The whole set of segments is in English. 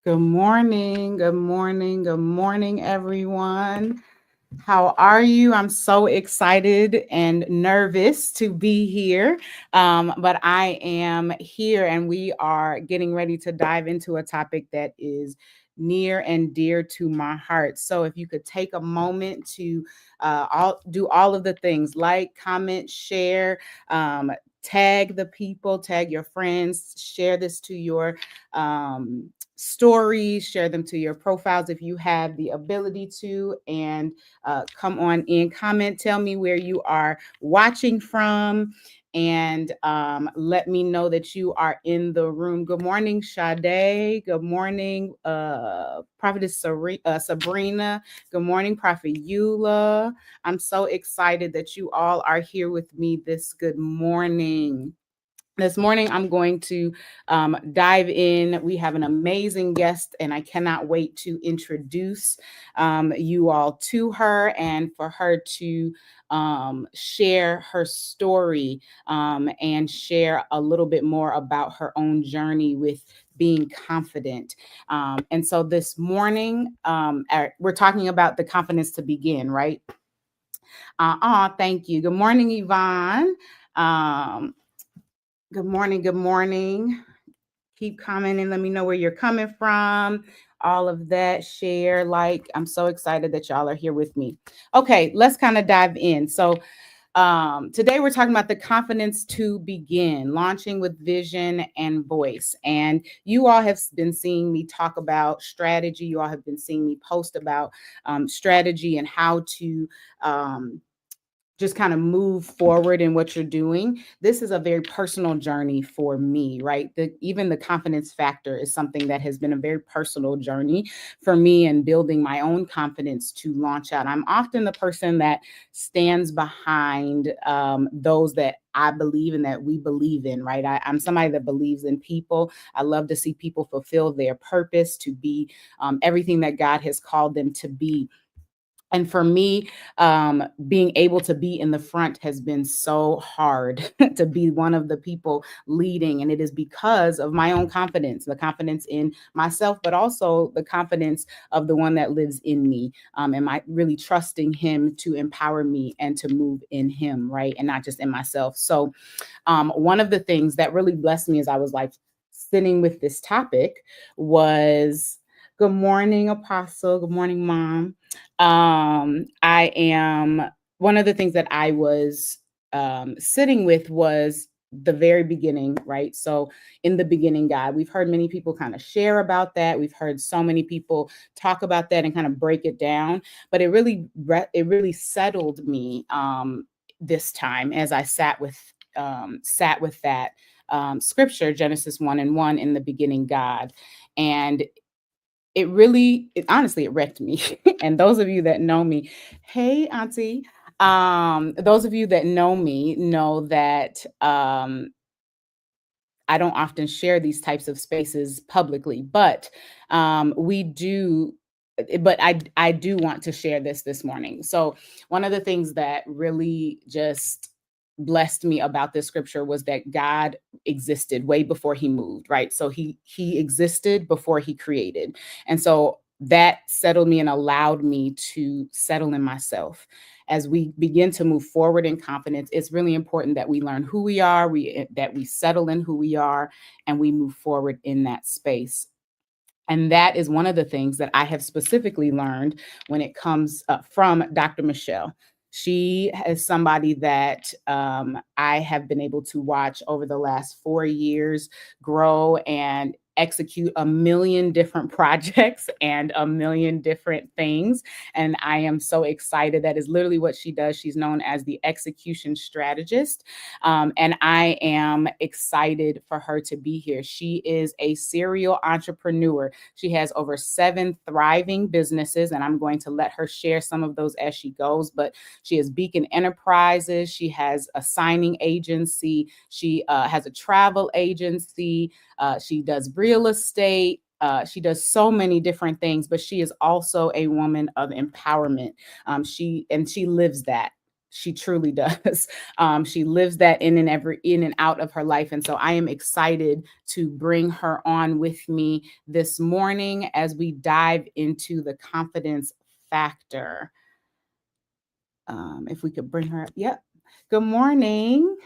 Good morning. Good morning. Good morning, everyone. How are you? I'm so excited and nervous to be here. But I am here and we are getting ready to dive into a topic that is near and dear to my heart. So if you could take a moment to do all of the things like, comment, share, tag the people, tag your friends, share this to your stories, share them to your profiles if you have the ability to, and come on in, comment, tell me where you are watching from, and let me know that you are in the room. Good morning, Sade. Good morning, Prophetess Sabrina. Good morning, Prophet Eula. I'm so excited that you all are here with me this good morning. This morning, I'm going to dive in. We have an amazing guest, and I cannot wait to introduce you all to her and for her to share her story and share a little bit more about her own journey with being confident. And so this morning, we're talking about the confidence to begin, right? Thank you. Good morning, Yvonne. Um, Good morning. Good morning. Keep commenting. Let me know where you're coming from. All of that. Share, like. I'm so excited that y'all are here with me. Okay, let's kind of dive in. So, today we're talking about the confidence to begin, launching with vision and voice. And you all have been seeing me talk about strategy. You all have been seeing me post about strategy and how to. Just kind of move forward in what you're doing. This is a very personal journey for me, right? Even the confidence factor is something that has been a very personal journey for me in building my own confidence to launch out. I'm often the person that stands behind those that I believe and that we believe in, right? I'm somebody that believes in people. I love to see people fulfill their purpose to be everything that God has called them to be. And for me, being able to be in the front has been so hard to be one of the people leading. And it is because of my own confidence, the confidence in myself, but also the confidence of the one that lives in me. Am I really trusting him to empower me and to move in him, right? And not just in myself. So one of the things that really blessed me as I was like sitting with this topic was good morning, Apostle. Good morning, Mom. I am one of the things that I was sitting with was the very beginning, right? So, in the beginning, God, we've heard many people kind of share about that. We've heard so many people talk about that and kind of break it down, but it really settled me this time as I sat with that scripture, Genesis 1:1, in the beginning, God. And honestly, it wrecked me. And those of you that know me, hey, Auntie, those of you that know me know that I don't often share these types of spaces publicly, but we do. But I do want to share this morning. So one of the things that really just blessed me about this scripture was that God existed way before he moved, right? So he existed before he created. And so that settled me and allowed me to settle in myself. As we begin to move forward in confidence, it's really important that we learn who we are, that we settle in who we are, and we move forward in that space. And that is one of the things that I have specifically learned when it comes from Dr. Michelle. She is somebody that I have been able to watch over the last 4 years grow and execute a million different projects and a million different things. And I am so excited. That is literally what she does. She's known as the execution strategist. And I am excited for her to be here. She is a serial entrepreneur. She has over 7 thriving businesses, and I'm going to let her share some of those as she goes. But she has Beacon Enterprises. She has a signing agency. She has a travel agency. She does real estate. She does so many different things, but she is also a woman of empowerment. She lives that. She truly does. She lives that in and out of her life. And so I am excited to bring her on with me this morning as we dive into the confidence factor. If we could bring her up. Yep. Good morning.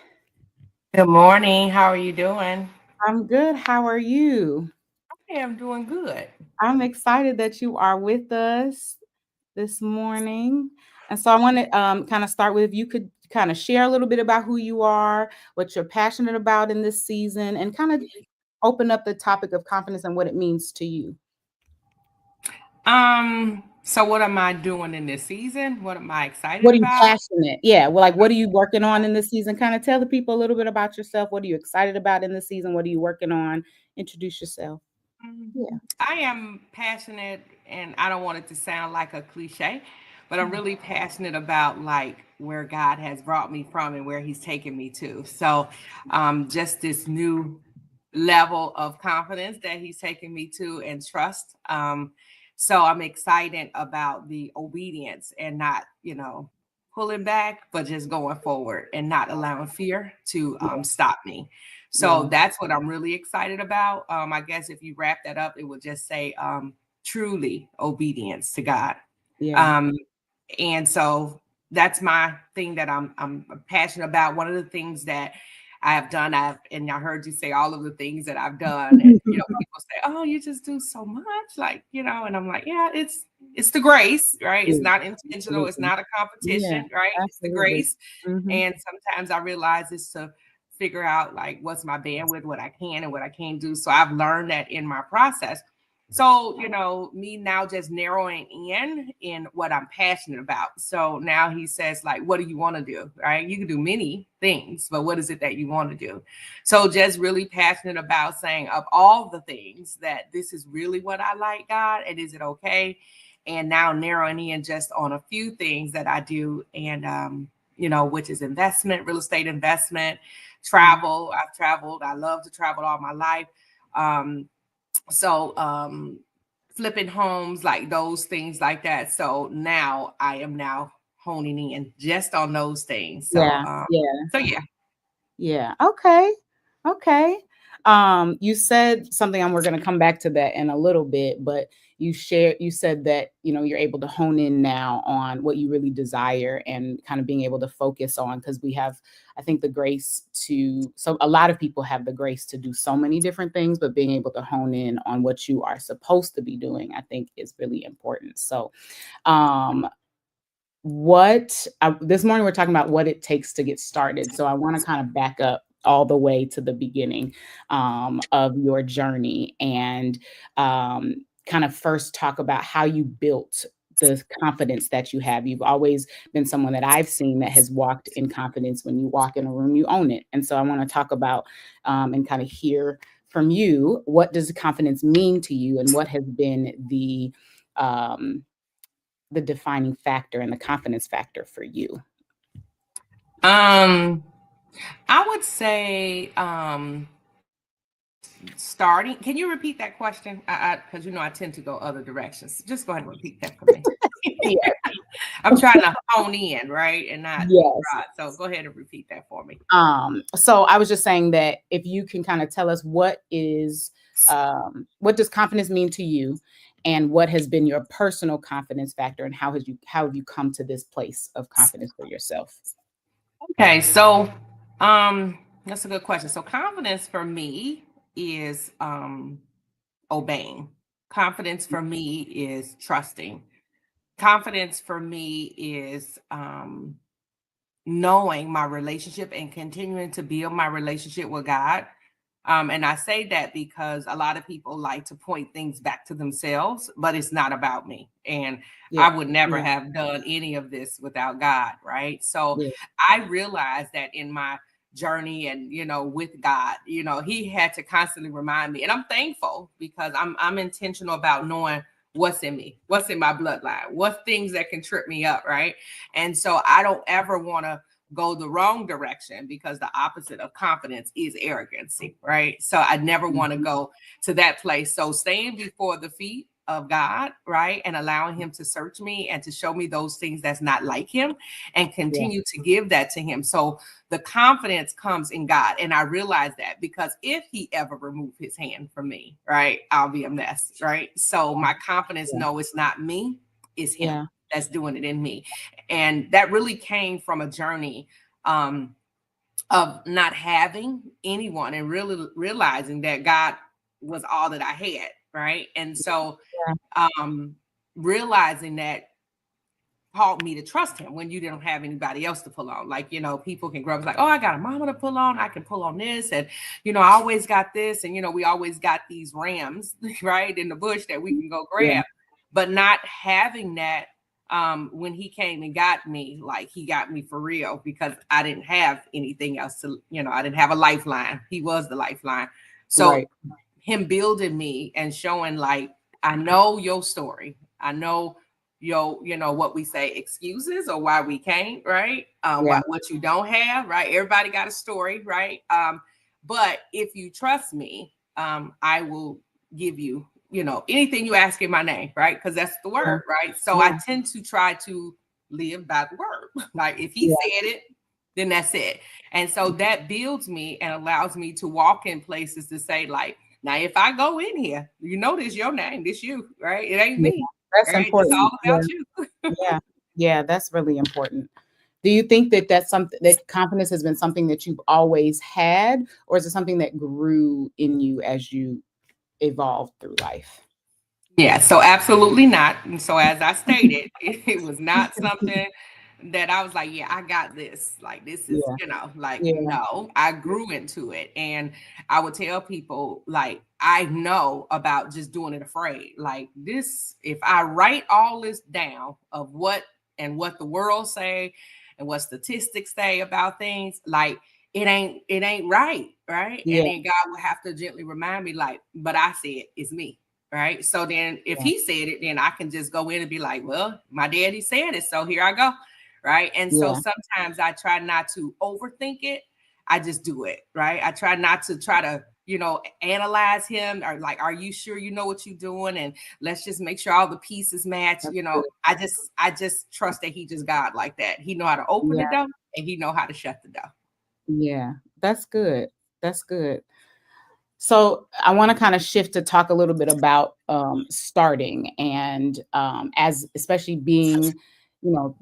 Good morning. How are you doing? I'm good. How are you? I am doing good. I'm excited that you are with us this morning. And so I want to kind of start with if you could kind of share a little bit about who you are, what you're passionate about in this season, and kind of open up the topic of confidence and what it means to you. So what am I doing in this season? What am I excited What are you about? passionate? Yeah, well, like what are you working on in this season? Kind of tell the people a little bit about yourself. What are you excited about in this season? What are you working on? Introduce yourself. Yeah. I am passionate, and I don't want it to sound like a cliche, but I'm really passionate about like where God has brought me from and where He's taken me to. So, just this new level of confidence that He's taken me to and trust. So I'm excited about the obedience and not, pulling back, but just going forward and not allowing fear to Yeah. stop me. So Yeah. that's what I'm really excited about. I guess if you wrap that up, it would just say truly obedience to God. Yeah. Um, and so that's my thing that I'm passionate about. One of the things that I have done, and I heard you say all of the things that I've done, and people say, "Oh, you just do so much," like and I'm like, "Yeah, it's the grace, right? It's Yeah. not intentional. It's Absolutely. not a Yeah. competition, right? It's the Absolutely. grace." Hmm. And sometimes I realize it's to figure out like what's my bandwidth, what I can and what I can't do. So I've learned that in my process. So, me now just narrowing in what I'm passionate about. So now he says, like, what do you want to do? Right? You can do many things, but what is it that you want to do? So just really passionate about saying of all the things that this is really what I like, God, and is it okay? And now narrowing in just on a few things that I do, and which is investment, real estate investment, travel. I've traveled. I love to travel all my life. Um, so flipping homes, like those things like that. So now I am now honing in just on those things. So Yeah. Yeah. so yeah. Yeah. Okay. Okay. You said something, and we're going to come back to that in a little bit, but you said that, you're able to hone in now on what you really desire and kind of being able to focus on, because we have, I think, the grace to, so a lot of people have the grace to do so many different things, but being able to hone in on what you are supposed to be doing, I think is really important. So, um, this morning we're talking about what it takes to get started. So I want to kind of back up all the way to the beginning of your journey and kind of first talk about how you built the confidence that you have. You've always been someone that I've seen that has walked in confidence. When you walk in a room, you own it. And so I want to talk about and kind of hear from you, what does confidence mean to you, and what has been um, the defining factor and the confidence factor for you? Um, I would say starting. Can you repeat that question? Because I tend to go other directions. Just go ahead and repeat that for me. Yes. I'm trying to hone in, right, and not Yes. broad. So go ahead and repeat that for me. So I was just saying that if you can kind of tell us what does confidence mean to you, and what has been your personal confidence factor, and how have you come to this place of confidence for yourself? Okay, so that's a good question. So confidence for me is obeying. Confidence for me is trusting. Confidence for me is knowing my relationship and continuing to build my relationship with God. And I say that because a lot of people like to point things back to themselves, but it's not about me. And Yeah. I would never Yeah. have done any of this without God, right? So Yeah. I realized that in my journey and with God, he had to constantly remind me. And I'm thankful because I'm intentional about knowing what's in me, what's in my bloodline, what things that can trip me up, right? And so I don't ever want to go the wrong direction, because the opposite of confidence is arrogancy, right? So I never want to Mhm. go to that place. So staying before the feet of God, right? And allowing him to search me and to show me those things that's not like him and Yeah. continue to give that to him. So the confidence comes in God. And I realize that because if he ever remove his hand from me, right, I'll be a mess, right? So my confidence, Yeah. no, it's not me, it's him Yeah. that's doing it in me. And that really came from a journey of not having anyone and really realizing that God was all that I had, right? And so Yeah. um realizing that taught me to trust him when you didn't have anybody else to pull on. Like, people can grow up like, oh, I got a mama to pull on. I can pull on this. And, I always got this. And, we always got these rams, right, in the bush that we can go Yeah. grab. But not having that when he came and got me, like he got me for real because I didn't have anything else to, I didn't have a lifeline. He was the lifeline. So Right. him building me and showing like, I know your story. I know what we say excuses or why we can't, right? Yeah. What you don't have, right? Everybody got a story, right? But if you trust me, I will give you, anything you ask in my name, right? Because that's the Yeah. word, right? So I Yeah. tend to try to live by the word. Like if he Yeah. said it, then that's it. And so that builds me and allows me to walk in places to say, like, now if I go in here, this your name, this you, right? It ain't Yeah. me. That's All right, it's important. all Yeah. about you. Yeah. Yeah. That's really important. Do you think that that's something that confidence has been something that you've always had, or is it something that grew in you as you evolved through life? Yeah, so absolutely not. And so as I stated, it was not something that I was like, yeah, I got this. Like this is, Yeah. like Yeah. no, I grew into it. And I would tell people like I know about just doing it afraid. Like this, if I write all this down of what the world say and what statistics say about things, like it ain't right, right? And Yeah. then God will have to gently remind me, like, but I said it's me. Right. So then if Yeah. he said it, then I can just go in and be like, well, my daddy said it. So here I go. Right. And so Yeah. sometimes I try not to overthink it. I just do it. Right. I try not to try to, analyze him or like, are you sure you know what you're doing? And let's just make sure all the pieces match. That's good. I just trust that he just God like that. He know how to open the Yeah. door and he know how to shut the door. Yeah. That's good. That's good. So I want to kind of shift to talk a little bit about starting and as especially being, you know,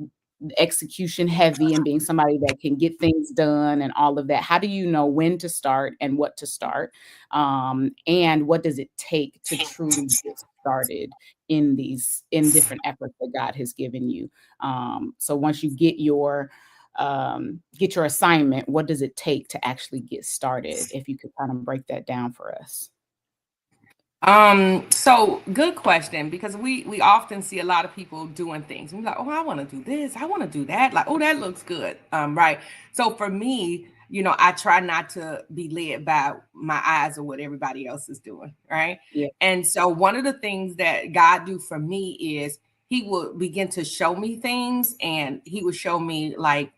execution heavy and being somebody that can get things done and all of that. How do you know when to start and what to start? And what does it take to truly get started in different efforts that God has given you? So once you get your assignment, what does it take to actually get started? If you could kind of break that down for us. So good question because we often see a lot of people doing things. We're like, oh, I want to do this, I want to do that. Like, oh, that looks good. Right. So for me, I try not to be led by my eyes or what everybody else is doing. Right. Yeah. And so one of the things that God do for me is he will begin to show me things and he will show me like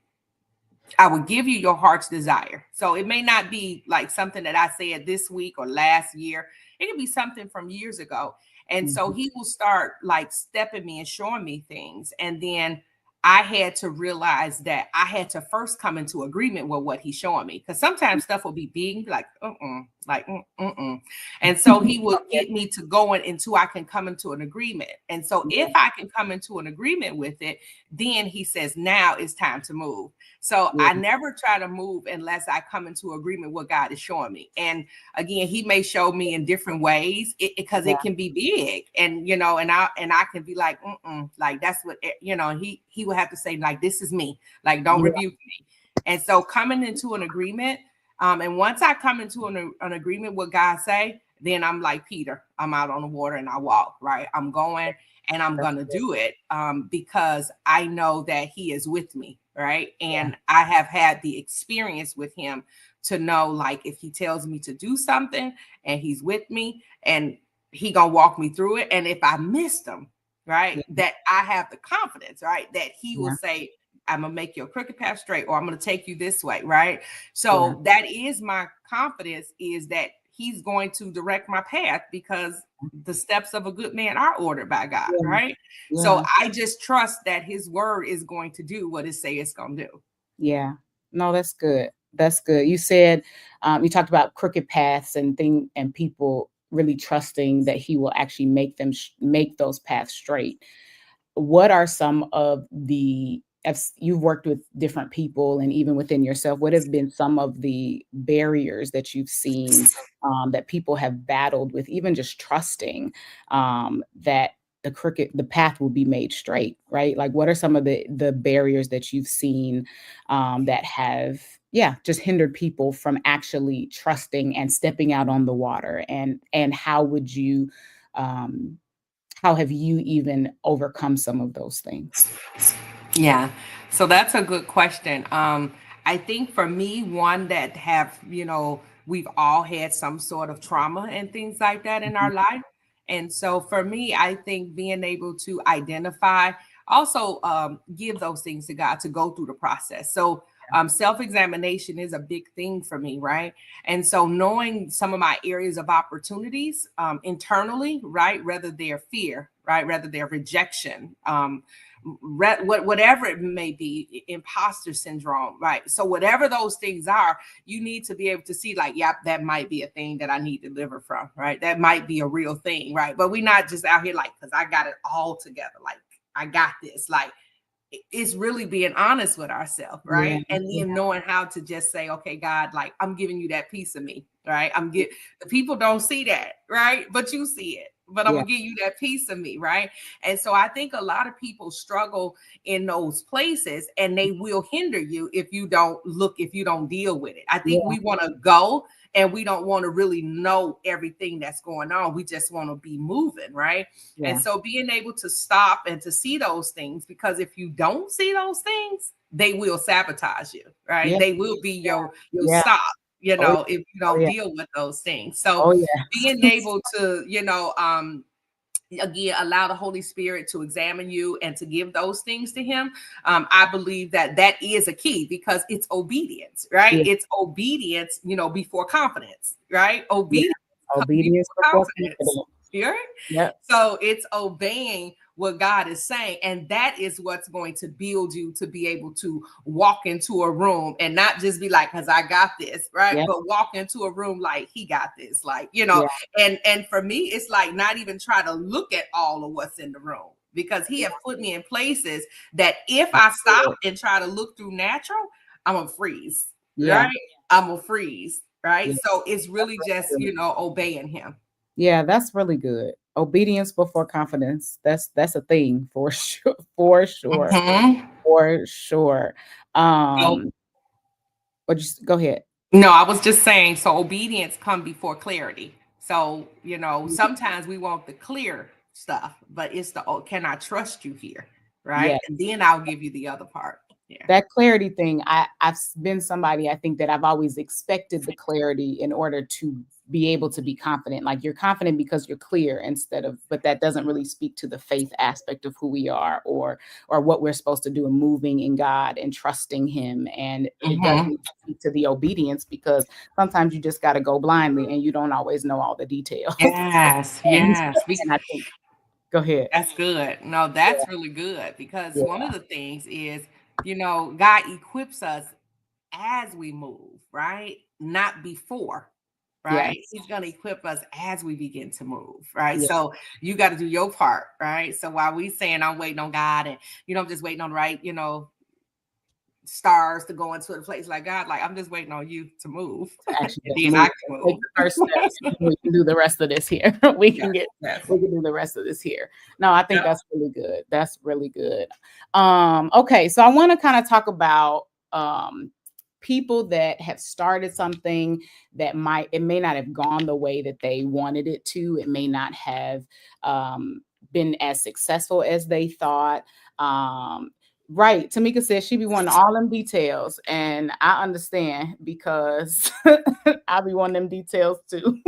I will give you your heart's desire. So it may not be like something that I said this week or last year. It could be something from years ago. And so Mhm. he will start like stepping me and showing me things. And then I had to realize that I had to first come into agreement with what he's showing me. Because sometimes stuff will be big, like, like, And so he will Yeah. get me to going until I can come into an agreement. And so Yeah. if I can come into an agreement with it, then he says, now it's time to move. So Yeah. I never try to move unless I come into agreement with what God is showing me. And again, he may show me in different ways because Yeah. it can be big. And and I can be like, like that's what he would have to say, like, this is me, like, don't Yeah. rebuke me. And so coming into an agreement, and once I come into an agreement with God say, then I'm like Peter, I'm out on the water and I walk, right? I'm going and I'm That's going to good. do it because I know that he is with me, right? Yeah. And I have had the experience with him to know, like, if he tells me to do something and he's with me and he gonna walk me through it. And if I missed him, right, Yeah. that I have the confidence, right, that he will Yeah. say, I'm gonna make your crooked path straight, or I'm gonna take you this way, right? Yeah. So that is my confidence, is that he's going to direct my path because the steps of a good man are ordered by God, Yeah. right? So Yeah. I just trust that his word is going to do what it say it's going to do. Yeah. No, that's good. That's good. You said you talked about crooked paths and people really trusting that he will actually make them make those paths straight. What are some of the as you've worked with different people and even within yourself, what have been some of the barriers that you've seen that people have battled with, even just trusting that the path will be made straight, right? Like, what are some of the barriers that you've seen that have, yeah, just hindered people from actually trusting and stepping out on the water? And how would you um, how have you even overcome some of those things? Yeah. So that's a good question. I think for me, one that have, we've all had some sort of trauma and things like that in Mhm. our life. And so for me, I think being able to identify, also give those things to God to go through the process. So self-examination is a big thing for me, right? And so knowing some of my areas of opportunities internally, right? Whether they're fear, right? Whether they're rejection, whatever it may be, imposter syndrome, right? So whatever those things are, you need to be able to see, like, yep, that might be a thing that I need to deliver from, right? That might be a real thing, right? But we're not just out here like, because I got it all together, like I got this. Like, it's really being honest with ourselves, Yeah, right? And yeah, then knowing how to just say, okay, God, like, I'm giving you that piece of me, right? The people don't see that, right? But you see it. But I'm yeah, gonna give you that piece of me, right? And so I think a lot of people struggle in those places, and they will hinder you if you don't look, if you don't deal with it. I think yeah, we want to go and we don't want to really know everything that's going on. We just want to be moving, right? And yeah, so being able to stop and to see those things, because if you don't see those things, they will sabotage you, right? yeah, They will be your yeah. stop, Oh, if you oh don't yeah, deal with those things. So oh yeah. being able to, again, allow the Holy Spirit to examine you and to give those things to him. I believe that that is a key, because it's obedience, right? Yeah, It's obedience, before confidence, right? yeah. Obedience comes Obedience before before confidence. confidence. Yeah. Yep. So it's obeying what God is saying. And that is what's going to build you to be able to walk into a room and not just be like, because I got this, right? Yep. But walk into a room like he got this, like, Yeah. and for me, it's like not even try to look at all of what's in the room, because he have put me in places that if That's I stop good. and try to look through natural, I'm gonna freeze, Yeah. right? I'm gonna freeze, right? Yeah. So it's That's really just, really good. obeying him. Yeah, that's really good. Obedience before confidence. That's a thing for sure. For sure. Mhm. For sure. So Or just go ahead. no, I was just saying, so obedience come before clarity. So, sometimes we want the clear stuff, but it's the, oh, can I trust you here? Yeah. Right. And then I'll give you the other part. Yeah. That clarity thing, I've been somebody, I think, that I've always expected the clarity in order to be able to be confident. Like, you're confident because you're clear, instead of, but that doesn't really speak to the faith aspect of who we are, or what we're supposed to do in moving in God and trusting him. And it Hmm. doesn't speak to the obedience, because sometimes you just got to go blindly and you don't always know all the details. Yes. and Yes. and I think, go ahead. That's good. No, Yeah, that's really good, because one yeah, of the things is, God equips us as we move, right? Not before, yes, right? He's going to equip us as we begin to move, right? yeah, So you got to do your part, right? So while we saying I'm waiting on God, and I'm just waiting on the right, stars to go into a place, like, God, like, I'm just waiting on you to move, to and actually just then move I and can take move. the first steps. We can do the rest of this here. we Yes, can get yes. we can do the rest of this here. No, I think Yep. that's really good. That's really good. Okay, so I want to kind of talk about people that have started something that it may not have gone the way that they wanted it to. It may not have been as successful as they thought. Um, Right. Tamika says she be wanting all them details. And I understand, because I be wanting them details too.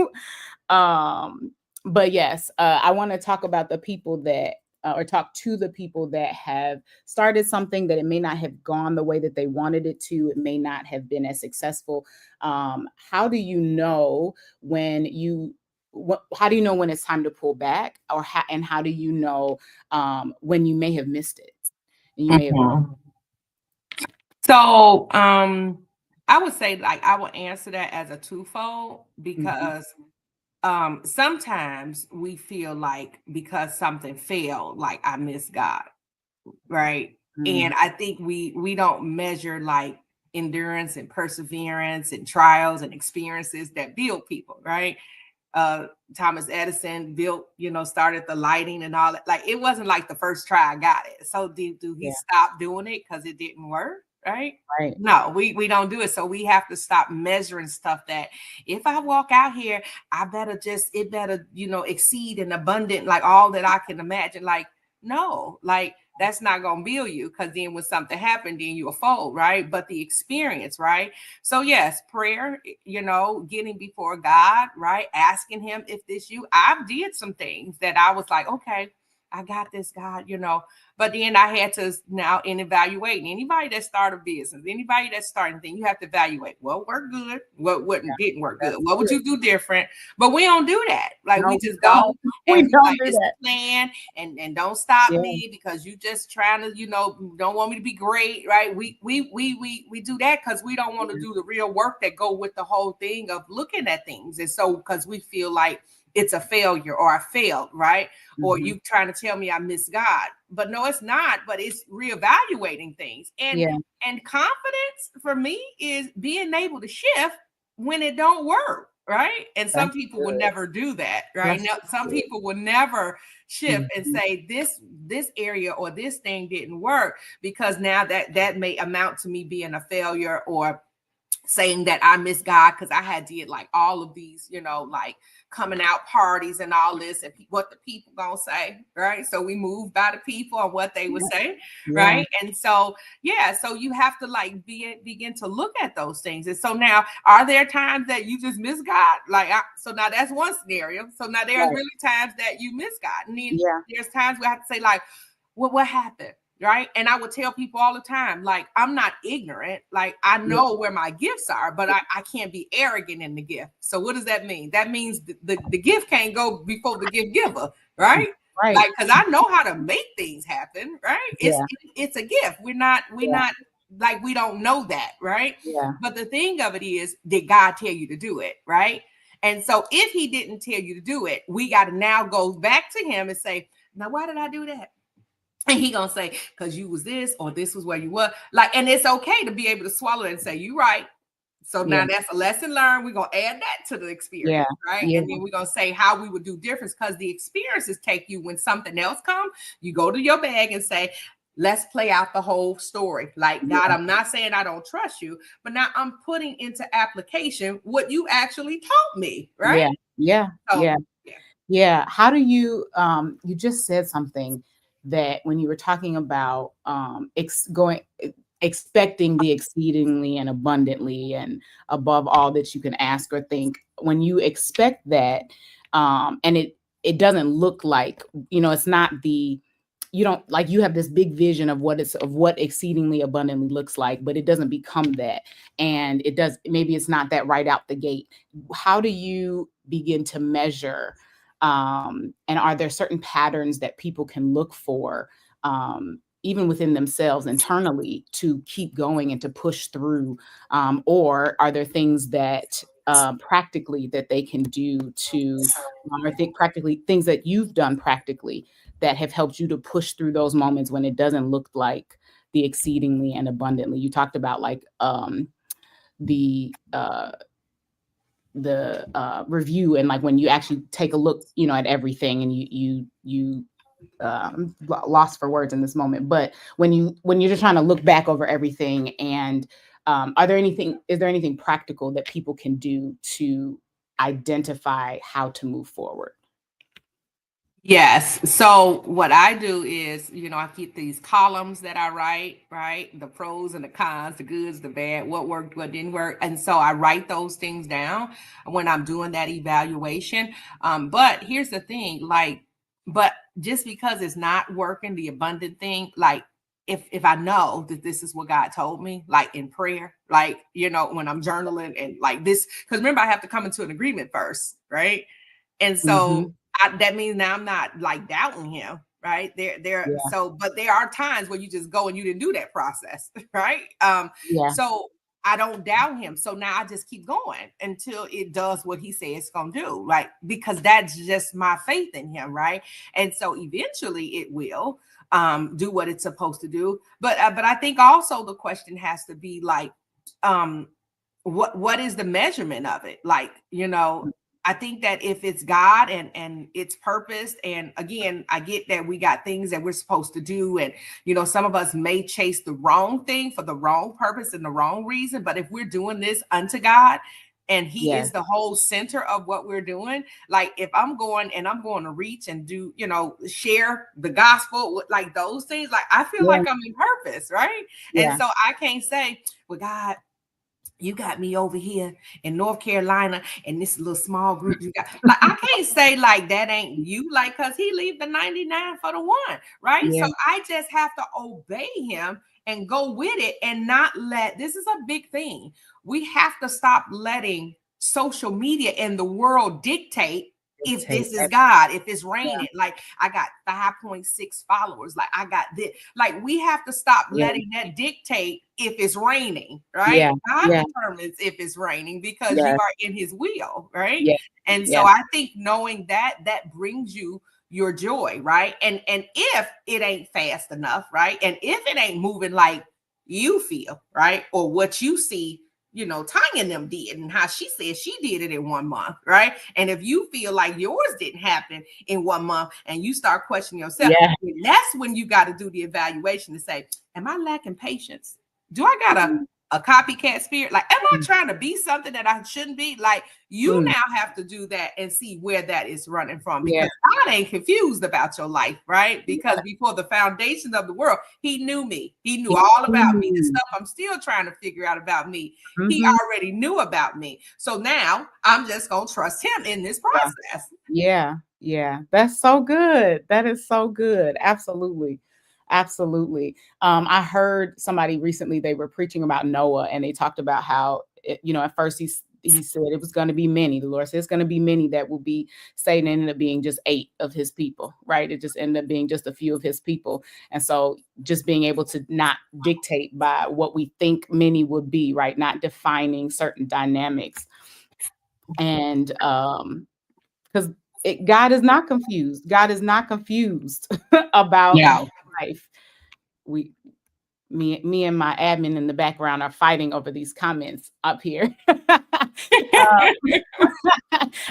um, but yes, I want to talk about the people that or talk to the people that have started something that it may not have gone the way that they wanted it to. It may not have been as successful. How do you know when how do you know when it's time to pull back, or how do you know when you may have missed it, and you may have. Mhm. So I would say, like, I would answer that as a twofold, Mhm. because sometimes we feel like because something failed, like I miss God, right? Mm. And I think we don't measure like endurance and perseverance and trials and experiences that build people, right? uh Thomas Edison built, started the lighting and all that. Like, it wasn't like the first try I got it. So do he Yeah. stop doing it because it didn't work? Right? Right. No, we don't do it. So we have to stop measuring stuff that if I walk out here, I better just it better, exceed and abundant, like all that I can imagine. Like, no, like that's not gonna build you, because then when something happened, then you'll fold, right? But the experience, right? So yes, prayer, getting before God, right? Asking him if this you. I've did some things that I was like, okay, I got this, God. But then I had to now in evaluating anybody that start a business, anybody that's starting thing, you have to evaluate what worked good, what Yeah. didn't work good, That's what would good. you do different. But we don't do that. Like, we No, we just don't. go We and we don't like, do it's the that. plan, and don't stop Yeah. me because you just trying to, don't want me to be great, right? We do that because we don't want to Yeah. do the real work that go with the whole thing of looking at things. And so because we feel like it's a failure or I failed, right? Or Mhm. you trying to tell me I miss God. But no, it's not, but it's reevaluating things. Yeah. And confidence for me is being able to shift when it don't work, right? And some That's people will good. never do that, right? That's Now, some good. people will never shift and Mhm. say this area or this thing didn't work, because now that may amount to me being a failure, or saying that I miss God because I had did like all of these, like coming out parties and all this, and what the people gonna say, right? So we moved by the people and what they would Yeah. say, Yeah. right? And so yeah, so you have to like begin to look at those things. And so now, are there times that you just miss God? So now that's one scenario. So now there's Right. really times that you miss God, and then Yeah. there's times where I have to say like, what happened? Right. And I would tell people all the time, like, I'm not ignorant. Like, I Yeah. know where my gifts are, but I can't be arrogant in the gift. So what does that mean? That means the gift can't go before the gift giver, right? Right. Like, because I know how to make things happen, right? Yeah. It's a gift. We're Yeah. not like, we don't know that, right? Yeah. But the thing of it is, did God tell you to do it, right? And so if he didn't tell you to do it, we got to now go back to him and say, now why did I do that? And he gonna say, because you was this, or this was where you were. Like, and it's okay to be able to swallow it and say, you right. So Yeah. now that's a lesson learned. We're gonna add that to the Yeah. experience, right? Yeah. And then we're gonna say how we would do difference, because the experiences take you when something else comes, you go to your bag and say, let's play out the whole story. Like, God, Yeah. I'm not saying I don't trust you, but now I'm putting into application what you actually taught me, right? Yeah. Yeah. So Yeah. yeah. Yeah. How do you you just said something that when you were talking about expecting the exceedingly and abundantly and above all that you can ask or think, when you expect that, and it doesn't look like, it's not the, you don't, like, you have this big vision of what exceedingly abundantly looks like, but it doesn't become that, and it does, maybe it's not that right out the gate. How do you begin to measure, and are there certain patterns that people can look for, even within themselves internally, to keep going and to push through, or are there things that practically that they can do to, or think practically, things that you've done practically that have helped you to push through those moments when it doesn't look like the exceedingly and abundantly? You talked about, like, the review, and like when you actually take a look, at everything, and you lost for words in this moment, but when you're just trying to look back over everything, and is there anything practical that people can do to identify how to move forward? Yes. So what I do is, I keep these columns that I write, right? The pros and the cons, the goods, the bad, what worked, what didn't work. And so I write those things down when I'm doing that evaluation. But here's the thing, like, but just because it's not working, the abundant thing, like, if I know that this is what God told me, like in prayer, like, when I'm journaling and like this, because remember, I have to come into an agreement first, right? And so that means now I'm not like doubting him, right? Yeah. But there are times where you just go and you didn't do that process, right? Yeah. So I don't doubt him. So now I just keep going until it does what he says it's gonna do, right? Because that's just my faith in him, right? And so eventually it will do what it's supposed to do. But I think also the question has to be like, um, what is the measurement of it? Like, I think that if it's God and it's purpose, and again, I get that we got things that we're supposed to do, and some of us may chase the wrong thing for the wrong purpose and the wrong reason. But if we're doing this unto God and he Yes. is the whole center of what we're doing, like if I'm going to reach and do, share the gospel with like those things, like I feel Yeah. like I'm in purpose, right? And Yeah. so I can't say, well, God, you got me over here in North Carolina and this little small group you got. Like, I can't say like that ain't you, like, because he leave the 99 for the one, right? So Yeah. I just have to obey him and go with it and not let, this is a big thing. We have to stop letting social media and the world dictate if Dictate this is everything. God, if it's Yeah. raining. Like I got 5.6 followers, like I got this. Like we have to stop Yeah. letting that dictate if it's raining, right? Yeah. God Yeah. determines if it's raining because you Yeah. are in his will, right? Yeah. And so Yeah. I think knowing that brings you your joy, right? And if it ain't fast enough, right? And if it ain't moving like you feel, right? Or what you see, Tanya and them did and how she said she did it in 1 month, right? And if you feel like yours didn't happen in 1 month and you start questioning yourself, Yeah. that's when you got to do the evaluation to say, am I lacking patience? Do I got a copycat spirit? Like, am I trying to be something that I shouldn't be? Like, you Mm. now have to do that and see where that is running from, Yeah. because God ain't confused about your life, right? Because before the foundations of the world, he knew me. He knew all about me. The Mm. stuff I'm still trying to figure out about me, he Mhm. already knew about me. So now I'm just going to trust him in this Yeah. process. Yeah. Yeah. That's so good. That is so good. Absolutely. Absolutely. I heard somebody recently, they were preaching about Noah, and they talked about how, at first he said it was going to be many. The Lord said it's going to be many that will be saved, and it ended up being just 8 of his people, right? It just ended up being just a few of his people. And so just being able to not dictate by what we think many would be, right? Not defining certain dynamics. And because God is not confused. God is not confused about Yeah. life. We, me and my admin in the background are fighting over these comments up here.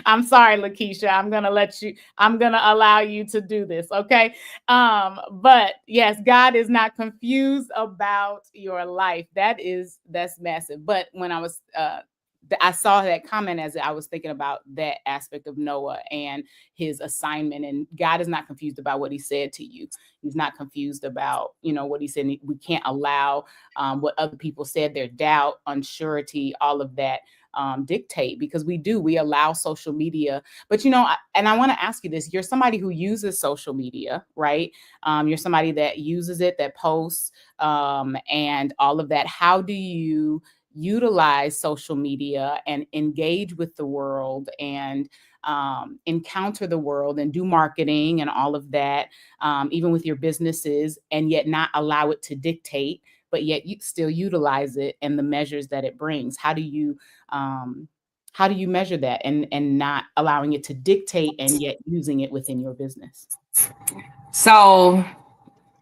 I'm sorry, Lakeisha. I'm gonna allow you to do this, okay? But yes, God is not confused about your life. That's massive. But when I saw that comment as I was thinking about that aspect of Noah and his assignment, and God is not confused about what he said to you. He's not confused about, what he said. We can't allow what other people said, their doubt, unsurety, all of that dictate, because we allow social media. But I want to ask you this: you're somebody who uses social media, right? You're somebody that uses it, that posts, and all of that. How do you utilize social media and engage with the world and encounter the world and do marketing and all of that, even with your businesses, and yet not allow it to dictate, but yet you still utilize it and the measures that it brings? How do you measure that and not allowing it to dictate and yet using it within your business? So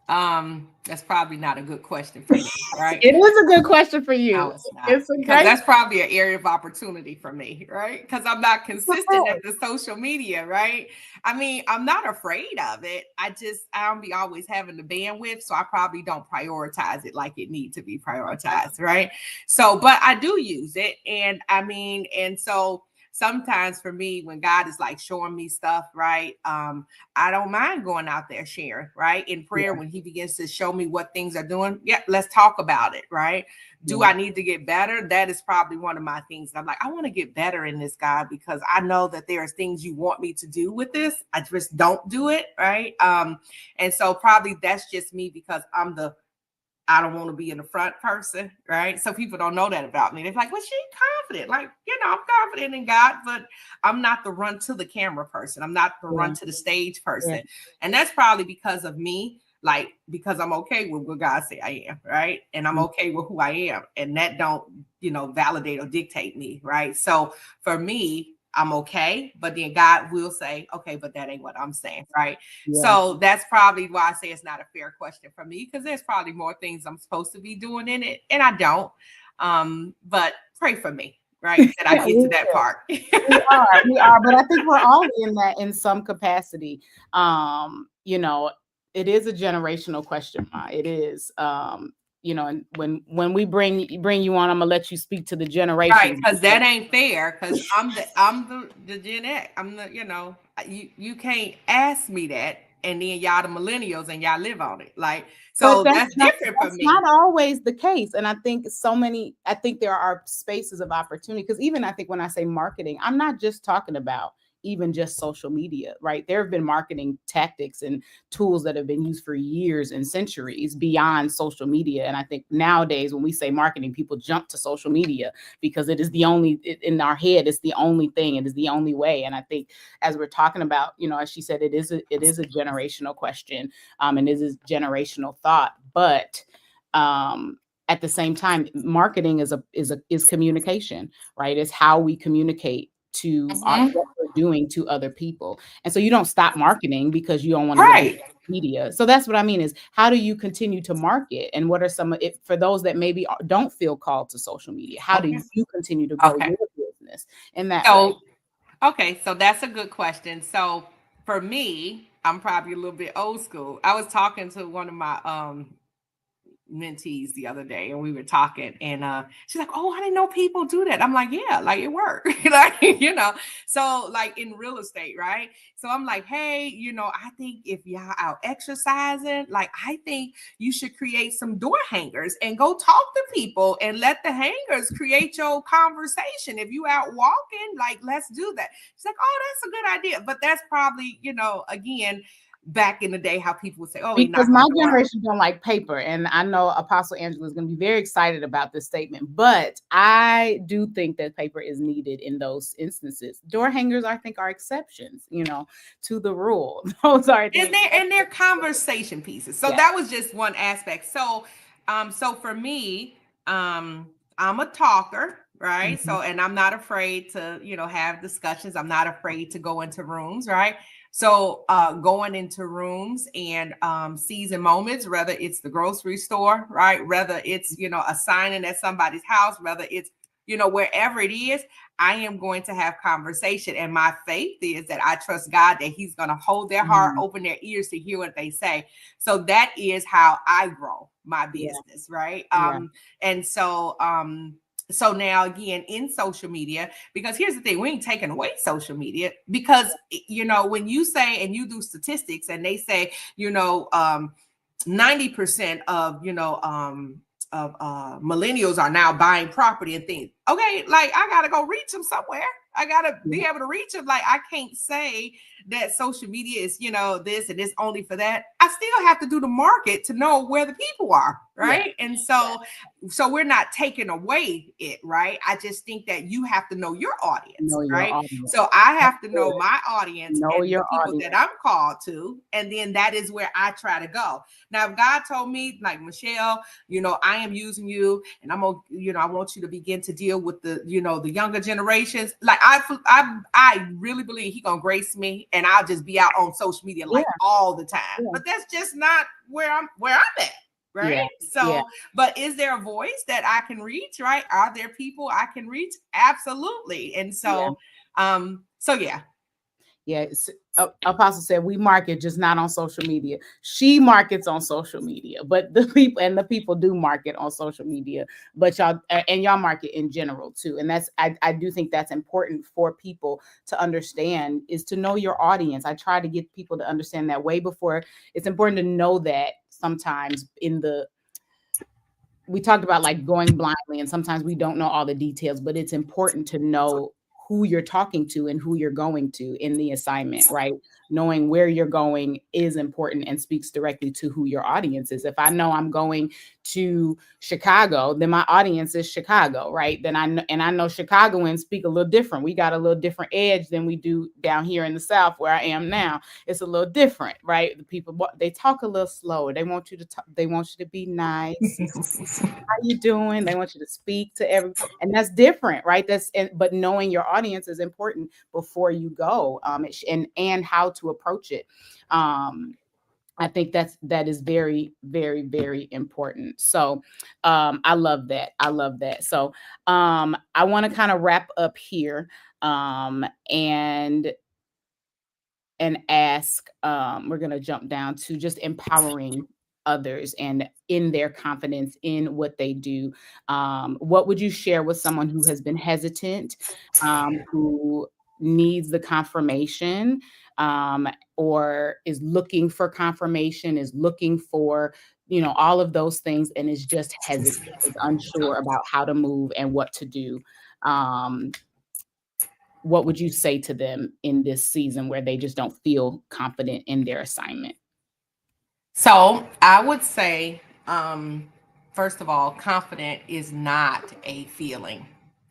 that's probably not a good question for me, right? It is a good question for No, you. it's not. It's a Because great. that's probably an area of opportunity for me, right? Because I'm not consistent at the social media, right? I mean, I'm not afraid of it. I don't be always having the bandwidth, so I probably don't prioritize it like it needs to be prioritized, right? So, but I do use it, and I mean, and so sometimes for me, when God is like showing me stuff, right? I don't mind going out there sharing, right? In prayer, Yeah, when he begins to show me what things are doing, yeah, let's talk about it, right? Do yeah, I need to get better? That is probably one of my things. I'm like, I want to get better in this, God, because I know that there's things you want me to do with this. I just don't do it, right? And so probably that's just me because I don't want to be in the front person, right? So people don't know that about me. They're like, well, she confident. Like, I'm confident in God, but I'm not the run to the camera person. I'm not the run Yeah. to the stage Yeah. person. And that's probably because of me, like, because I'm okay with what God say I am, right? And I'm okay with who I am. And that don't, validate or dictate me, right? So for me, I'm okay, but then God will say, okay, but that ain't what I'm saying, right? Yeah. So that's probably why I say it's not a fair question for me, because there's probably more things I'm supposed to be doing in it, and I don't. But pray for me, right? That I Yeah, get to that part. we are, but I think we're all in that in some capacity. It is a generational question, Ma. It is. And when we bring you on, I'm gonna let you speak to the Right, generations. because that ain't fair. Because I'm the Gen X. I'm the you can't ask me that, and then y'all the millennials and y'all live on it. Like, But so that's different for that's me. not always the case. And I think there are spaces of opportunity, because even I think when I say marketing, I'm not just talking about even just social media, right? There have been marketing tactics and tools that have been used for years and centuries beyond social media. And I think nowadays when we say marketing, people jump to social media because it is in our head, it's the only thing, it is the only way. And I think as we're talking about, as she said, it is a generational question, and it is generational thought. But at the same time, marketing is communication, right? It's how we communicate to what we're doing to other people. And so you don't stop marketing because you don't want to get on Right. media. So that's what I mean is, how do you continue to market, and what are some of it for those that maybe don't feel called to social media? How do Okay. you continue to grow Okay. your business in that way? So so that's a good question. So for me, I'm probably a little bit old school. I was talking to one of my mentees the other day, and we were talking, and she's like, oh, I didn't know people do that. I'm like, yeah, like it worked. Like, so like in real estate, right? So I'm like, hey, I think if y'all out exercising, like I think you should create some door hangers and go talk to people and let the hangers create your conversation. If you out walking, like, let's do that. She's like, oh, that's a good idea. But that's probably, again, back in the day, how people would say, oh, he Because knocked on my the door. generation don't like paper, and I know Apostle Angela is going to be very excited about this statement, but I do think that paper is needed in those instances. Door hangers, I think, are exceptions, to the rule. Those are the And they're conversation pieces. So yeah. that was just one aspect. So for me, I'm a talker, right? Mhm. So, and I'm not afraid to, have discussions. I'm not afraid to go into rooms, right? So going into rooms and seizing moments, whether it's the grocery store, right? Whether it's, a signing at somebody's house, whether it's, wherever it is, I am going to have conversation. And my faith is that I trust God that He's going to hold their heart, Mhm. open their ears to hear what they say. So that is how I grow my Yeah. business, right? Yeah. And so now again in social media, because here's the thing, we ain't taking away social media, because when you say, and you do statistics and they say 90% of millennials are now buying property and things. Okay, like I gotta go reach them somewhere. I gotta be able to reach them. Like, I can't say that social media is this and it's only for that. I still have to do the market to know where the people are, right? Yeah. And so we're not taking away it, right? I just think that you have to know your audience, Know your right? audience. So I That's have to know good. my audience Know and the your people audience. that I'm called to, and then that is where I try to go. Now, if God told me, like, Michelle, I am using you, and I'm gonna, I want you to begin to deal with the, the younger generations. Like, I really believe He gonna grace me, and I'll just be out on social media Yeah. like all the time. Yeah. But that's just not where I'm at. Right. Yeah. Yeah. So, but is there a voice that I can reach? Right. Are there people I can reach? Absolutely. And Yeah. so yeah. Yes. Apostle said we market, just not on social media. She markets on social media, but the people do market on social media, but y'all market in general too. And I do think that's important for people to understand, is to know your audience. I try to get people to understand that way before. It's important to know that sometimes we talked about like going blindly, and sometimes we don't know all the details, but it's important to know who you're talking to and who you're going to in the assignment, right? knowing where you're going is important and speaks directly to who your audience is. If I know I'm going to Chicago, then my audience is Chicago, right? Then I know Chicagoans speak a little different. We got a little different edge than we do down here in the South where I am now. It's a little different, right? The people, they talk a little slower. They want you to talk, they want you to be nice. How you doing? They want you to speak to every, and that's different, right? But knowing your audience is important before you go, and how to approach it. I think that is very, very, very important. So I love that. I love that. So I want to kind of wrap up here, and ask, we're going to jump down to just empowering others and in their confidence in what they do. What would you share with someone who has been hesitant, who needs the confirmation, or is looking for confirmation, is looking for, all of those things, and is just hesitant, is unsure about how to move and what to do? What would you say to them in this season where they just don't feel confident in their assignment? So I would say, first of all, confident is not a feeling.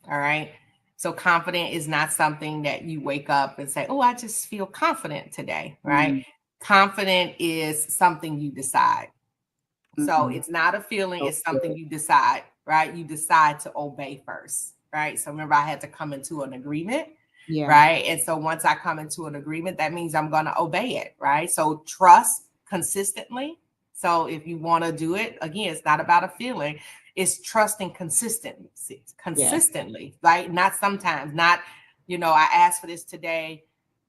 All right. So confident is not something that you wake up and say, oh, I just feel confident today. Right. Mm, Confident is something you decide. So mhm. it's not a feeling, So it's good. something you decide, right? You decide to obey first, right? So remember, I had to come into an agreement, Yeah. right? And so once I come into an agreement, that means I'm going to obey it, right? So trust consistently. So if you want to do it, again, it's not about a feeling, it's trusting Yes. consistently, right? Not sometimes, not, I asked for this today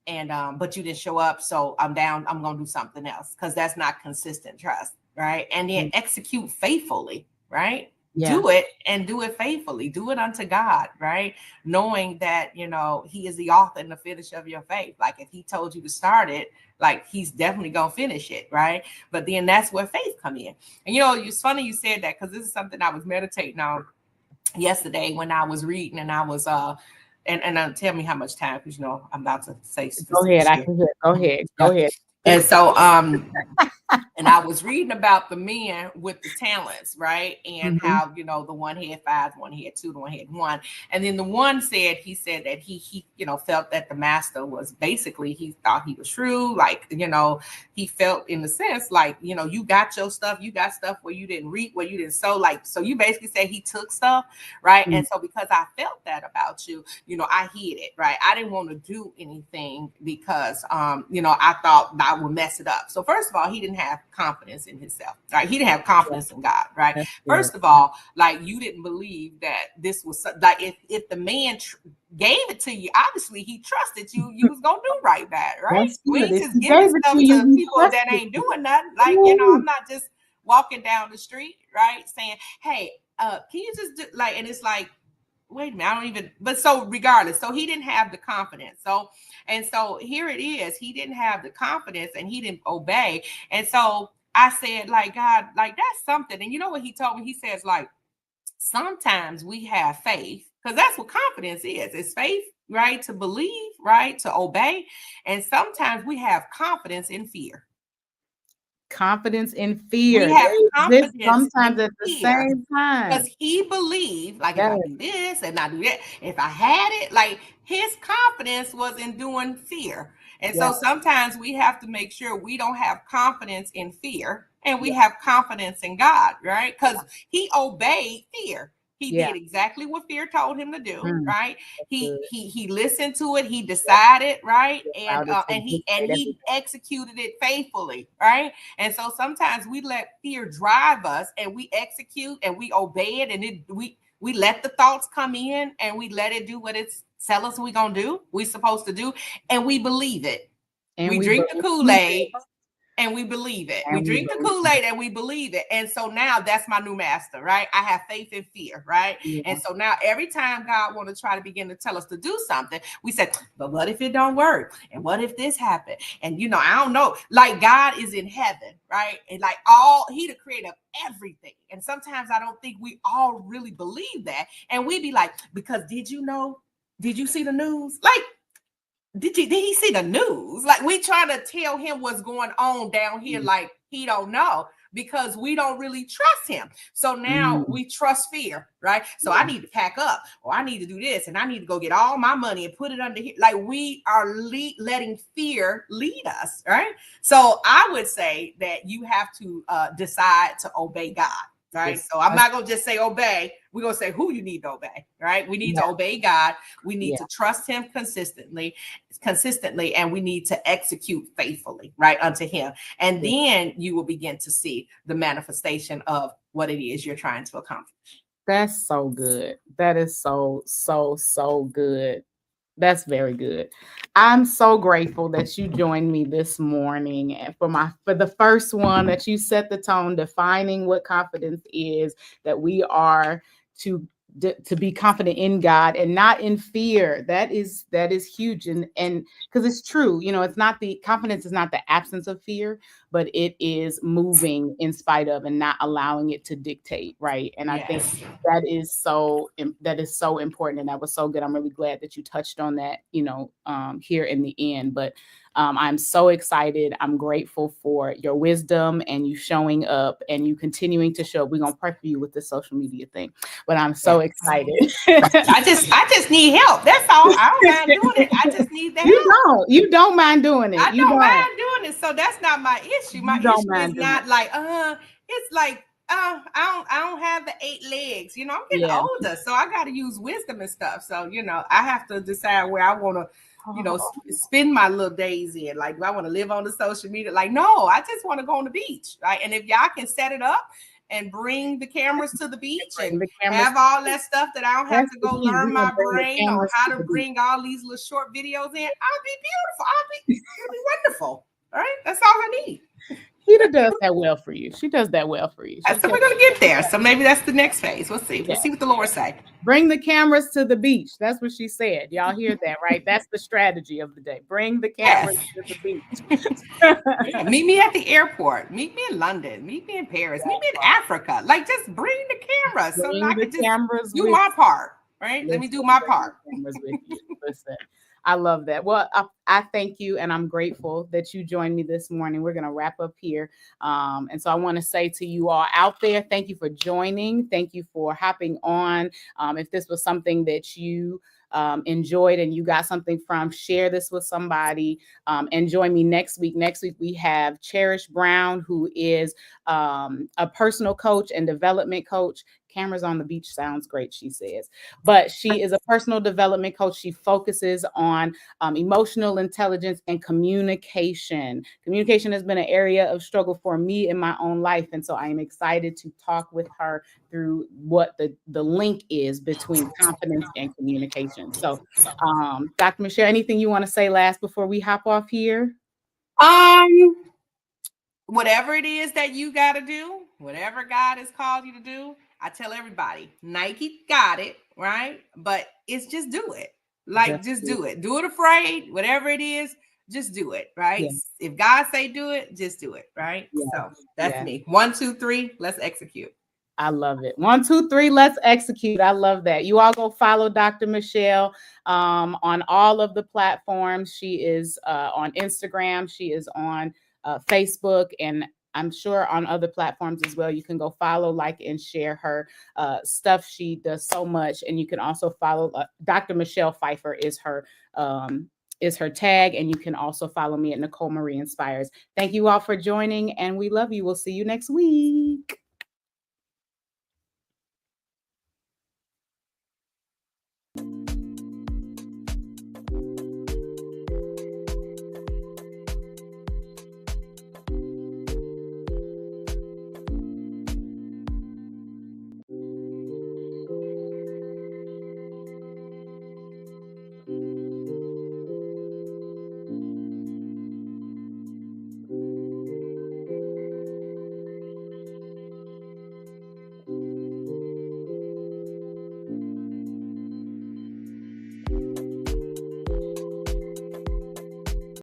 and but you didn't show up, so I'm down, I'm gonna do something else, because that's not consistent trust, right? And then Mm, execute faithfully, right? yeah. Do it and do it faithfully, do it unto God, right? Knowing that he is the author and the finisher of your faith. Like if he told you to start it, like he's definitely gonna finish it, right? But then that's where faith come in. And it's funny you said that, because this is something I was meditating on yesterday when I was reading, and I was and tell me how much time, because I'm about to say Go ahead. specifics I here. can hear. Go ahead. Go Yeah. ahead. And so and I was reading about the men with the talents, right? And Mhm. how, the one had five, one had two, the one had one. And then the one said, he said that he felt that the master was basically, he thought he was shrewd. Like, he felt in the sense like, you got your stuff, you got stuff where you didn't reap, where you didn't sow. Like, so you basically say he took stuff, right? Mm, And so because I felt that about you, I hid it, right? I didn't want to do anything because, I thought that I would mess it up. So first of all, he didn't have confidence in himself, right? He didn't have yeah. confidence in God, right? That's good. First of all, like you didn't believe that this was like if the man gave it to you, obviously he trusted you was gonna do right by it, right? That's We good. ain't If just he gave giving it to stuff you, to you people that trusted ain't it. doing nothing. Like, Ooh. I'm not just walking down the street, right? Saying, hey, can you just do like, and it's like, wait a minute, I don't even, but so regardless, so he didn't have the confidence. So here it is, he didn't have the confidence and he didn't obey. And so I said, like, God, like that's something. And you know what he told me? He says, like, sometimes we have faith, because that's what confidence is. It's faith, right? To believe, right? To obey. And sometimes we have confidence in fear. Confidence and We fear. have They exist confidence sometimes in at the fear. same Because time. he believed, like, if Yes. I do this and I do that, if I had it, like his confidence was in doing fear. And Yeah. so sometimes we have to make sure we don't have confidence in fear and we Yeah. have confidence in God, right? Because he obeyed fear. He Yeah. did exactly what fear told him to do, Mm, right? that's He good. he he listened to it. He Yeah. decided, right, He and allowed it to and dictate he everything. executed it faithfully, right? And so sometimes we let fear drive us and we execute and we obey it, and we let the thoughts come in and we let it do what it's tell us we're gonna do, we're supposed to do, and we believe it. And We we drink the believe it. Kool-Aid and we believe it. We And we drink the believe Kool-Aid and we believe it. And so now that's my new master, right? I have faith and fear, right? it. And Yeah. so now every time God want to try to begin to tell us to do something, we say, but what if it don't work? And what if this happened? And I don't know. Like God is in heaven, right? And like he the creator of everything. And sometimes I don't think we all really believe that. And we be like, because did you know? Did you see the news? Like, did he see the news? Like, we trying to tell him what's going on down here, like he don't know, because we don't really trust him. So now Mm, we trust fear, right? So I yeah. need to pack up, or I need to do this, and I need to go get all my money and put it under here. Like, we are letting fear lead us, right? So I would say that you have to decide to obey God. Right. Yes. So I'm not going to just say obey. We're going to say who you need to obey. Right. We need Yeah. to obey God. We need Yeah. to trust him consistently, and we need to execute faithfully, right, unto him. And Yeah. then you will begin to see the manifestation of what it is you're trying to accomplish. That's so good. That is so good. That's very good. I'm so grateful that you joined me this morning and for the first one that you set the tone defining what confidence is, that we are to to be confident in God and not in fear. That is huge, and because it's true, it's not the confidence is not the absence of fear, but it is moving in spite of and not allowing it to dictate, right? And I think Yes. that is so important, and that was so good. I'm really glad that you touched on that, here in the end. But I'm so excited. I'm grateful for your wisdom and you showing up and you continuing to show up. We're gonna pray for you with the social media thing, but I'm so Yes. excited. I just need help. That's all. I don't mind doing it. I just need the you help. you don't mind doing it. I You don't don't. mind doing it. So that's not my issue. My You don't issue is mind doing it. not like, it's like, I don't have the 8 legs. I'm getting Yeah. older, so I got to use wisdom and stuff. So I have to decide where I want to, Oh, spend my little days in. Like, do I want to live on the social media? Like, no, I just want to go on the beach, right? And if y'all can set it up and bring the cameras to the beach and bring the cameras. have all that stuff that I don't have That's to the go key. learn We're gonna my bring the brain on cameras how to to the beach. bring all these little short videos in, I'll be beautiful. It'll be wonderful. All right. That's all I need. Hita does that well for you. She does that well for you. She So we're takes gonna get there. So maybe that's the next phase. We'll see. yeah. We'll see what the Lord say. Bring the cameras to the beach. That's what she said. Y'all hear that, right? That's the strategy of the day. Bring the cameras Yes. to the beach. Yeah. Meet me at the airport. Meet me in London. Meet me in Paris. Meet me in Africa. Like, just bring the cameras so that Bring I the can just cameras do with my part. Right? Let me Listen, do my bring part. the cameras with you. Listen, I love that. Well, I thank you, and I'm grateful that you joined me this morning. We're gonna wrap up here, and so I want to say to you all out there, thank you for joining. Thank you for hopping on. If this was something that you enjoyed and you got something from, share this with somebody. And join me next week. Next week we have Cherish Brown, who is a personal coach and development coach. Cameras on the beach sounds great, she says. But she is a personal development coach. She focuses on emotional intelligence and communication. Communication has been an area of struggle for me in my own life. And so I am excited to talk with her through what the link is between confidence and communication. So, Dr. Michelle, anything you want to say last before we hop off here? Um, Whatever it is that you got to do, whatever God has called you to do, I tell everybody, Nike got it, right? But it's just do it. Like, Just just do do it. Do it afraid, whatever it is, just do it, right? Yeah. If God say do it, just do it, right? Yeah. So that's Yeah. me. 1, 2, 3, let's execute. I love it. 1, 2, 3, let's execute. I love that. You all go follow Dr. Michelle on all of the platforms. She is on Instagram. She is on Facebook, and I'm sure on other platforms as well. You can go follow, like, and share her stuff. She does so much, and you can also follow Dr. Michelle Fifer is her tag, and you can also follow me at Nicole Marie Inspires. Thank you all for joining, and we love you. We'll see you next week.